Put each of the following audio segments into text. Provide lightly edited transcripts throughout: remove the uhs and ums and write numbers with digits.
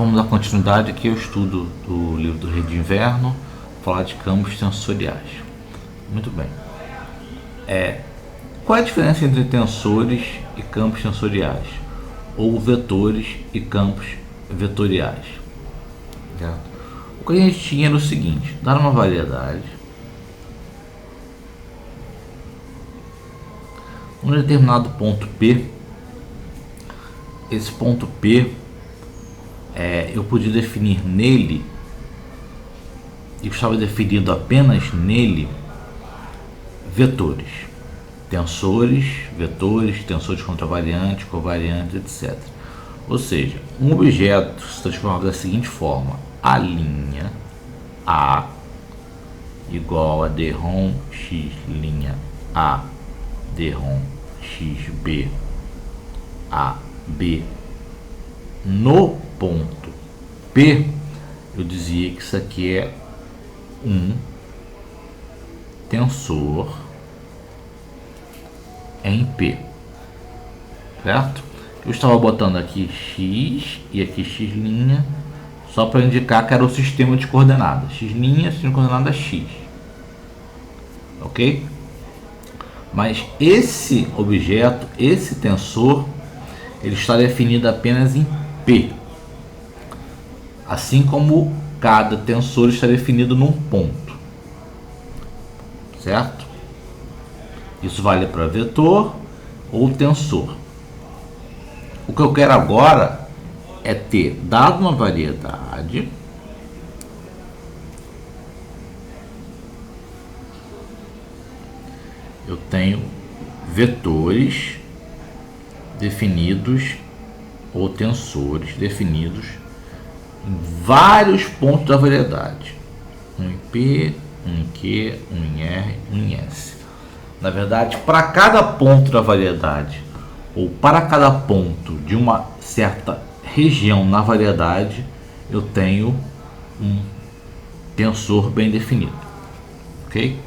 Vamos dar continuidade aqui ao estudo do livro do Rei de Inverno, falar de campos tensoriais. Muito bem. Qual é a diferença entre tensores e campos tensoriais? Ou vetores e campos vetoriais? Certo? O que a gente tinha era o seguinte: dar uma variedade, um determinado ponto P, esse ponto P eu podia definir nele, e estava definido apenas nele, vetores, tensores, vetores, tensores contravariantes, covariantes, etc. Ou seja, um objeto se transformava da seguinte forma: a linha A igual a dRom x linha A dRom xb a b no ponto P. Eu dizia que isso aqui é um tensor em P, certo? Eu estava botando aqui x e aqui x' só para indicar que era o sistema de coordenadas, x', sistema de coordenadas x, ok? Mas esse objeto, esse tensor, ele está definido apenas em P, assim como cada tensor está definido num ponto, certo? Isso vale para vetor ou tensor. O que eu quero agora é ter, dado uma variedade, eu tenho vetores definidos ou tensores definidos em vários pontos da variedade, um em P, um em Q, um em R, um em S. Na verdade, para cada ponto da variedade ou para cada ponto de uma certa região na variedade, eu tenho um tensor bem definido, ok?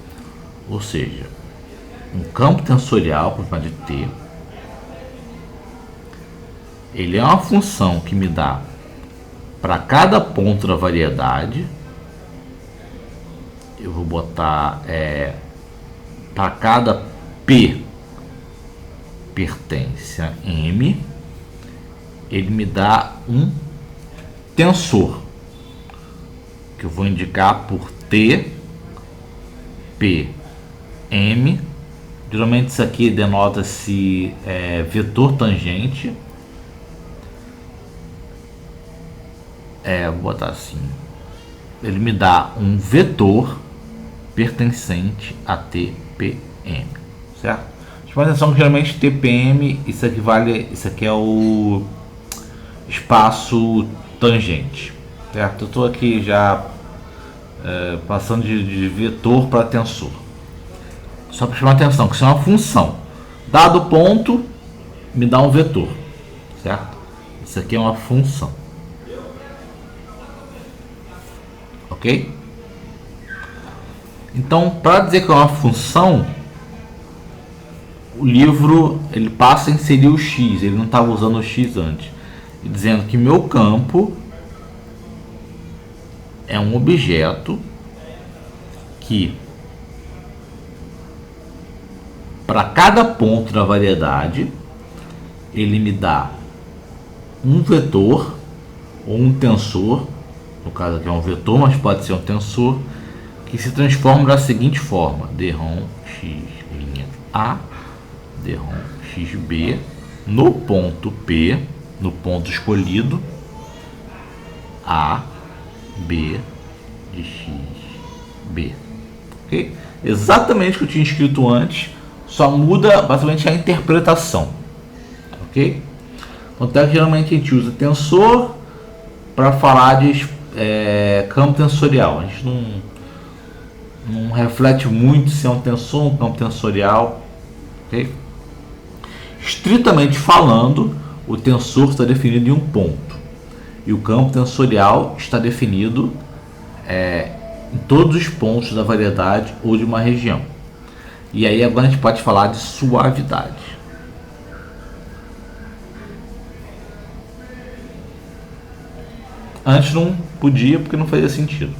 Ou seja, um campo tensorial, por chamar de T, ele é uma função que me dá para cada ponto da variedade, eu vou botar para cada P pertence a M, ele me dá um tensor, que eu vou indicar por T, P, M. Geralmente isso aqui denota-se vetor tangente. Vou botar assim. Ele me dá um vetor pertencente a TPM, certo? Chama atenção que geralmente TPM, isso aqui é o espaço tangente, certo? Eu estou aqui já passando de vetor para tensor. Só para chamar atenção que isso é uma função. Dado ponto, me dá um vetor, certo? Isso aqui é uma função. Ok? Então, para dizer que é uma função, o livro ele passa a inserir o x, ele não estava usando o x antes, dizendo que meu campo é um objeto que, para cada ponto da variedade, ele me dá um vetor ou um tensor. No caso aqui é um vetor, mas pode ser um tensor, que se transforma da seguinte forma: dRom x' A dRom xb no ponto P, no ponto escolhido, A B de xb, ok? Exatamente o que eu tinha escrito antes, só muda basicamente a interpretação, ok? Então, geralmente a gente usa tensor para falar de campo tensorial. A gente não reflete muito se é um tensor ou um campo tensorial, ok? Estritamente falando, o tensor está definido em um ponto e o campo tensorial está definido em todos os pontos da variedade ou de uma região. E aí agora a gente pode falar de suavidade. Antes não podia porque não fazia sentido.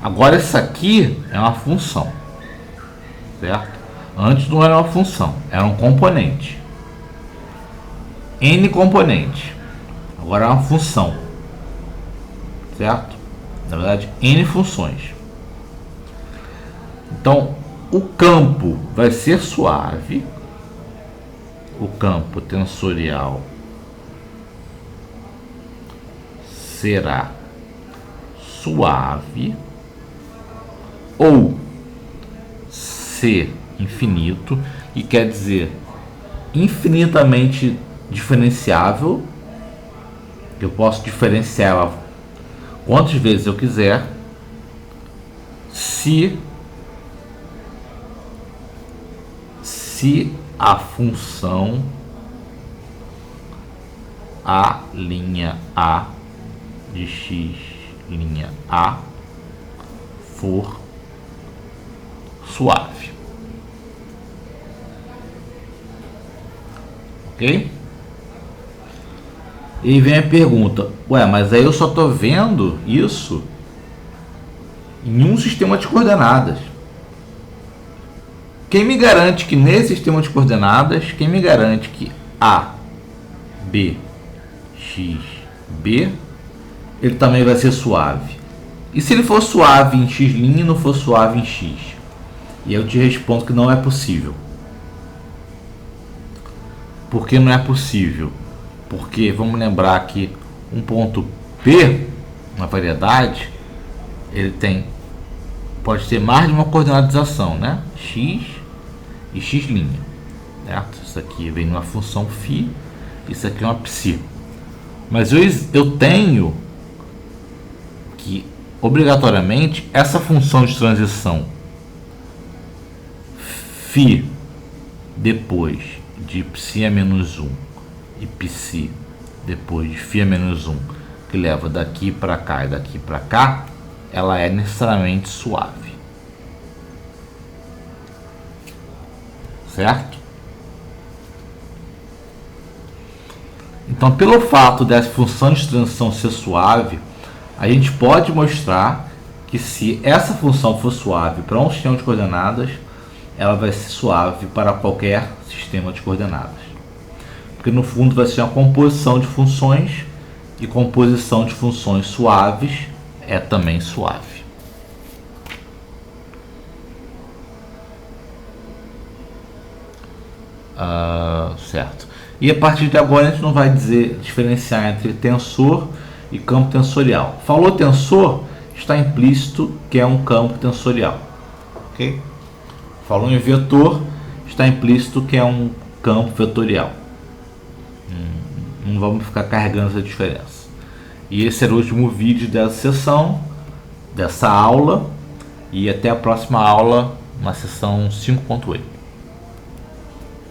Agora isso aqui é uma função, certo? Antes não era uma função, era um componente. N componente. Agora é uma função, certo? Na verdade, N funções. Então, o campo vai ser suave. O campo tensorial será suave, ou C infinito, e quer dizer infinitamente diferenciável. Eu posso diferenciar ela quantas vezes eu quiser, se a função A' A de x' A for suave. Ok? E vem a pergunta: ué, mas aí eu só estou vendo isso em um sistema de coordenadas. Quem me garante que nesse sistema de coordenadas, quem me garante que A, B, X, B, ele também vai ser suave? E se ele for suave em X' e não for suave em X? E eu te respondo que não é possível. Por que não é possível? Porque vamos lembrar que um ponto P na variedade, ele pode ter mais de uma coordenatização, né? X e X', certo? Isso aqui vem numa função φ, isso aqui é uma psi. Mas eu tenho que obrigatoriamente essa função de transição φ depois de psi a menos 1 e psi depois de φ a menos 1, que leva daqui para cá e daqui para cá, ela é necessariamente suave. Certo? Então, pelo fato dessa função de transição ser suave, a gente pode mostrar que se essa função for suave para um sistema de coordenadas, ela vai ser suave para qualquer sistema de coordenadas. Porque no fundo vai ser uma composição de funções, e composição de funções suaves é também suave. Certo. E a partir de agora a gente não vai diferenciar entre tensor e campo tensorial. Falou tensor, está implícito que é um campo tensorial. Ok? Falou em vetor, está implícito que é um campo vetorial. Não vamos ficar carregando essa diferença. E esse era o último vídeo dessa sessão, dessa aula. E até a próxima aula na sessão 5.8.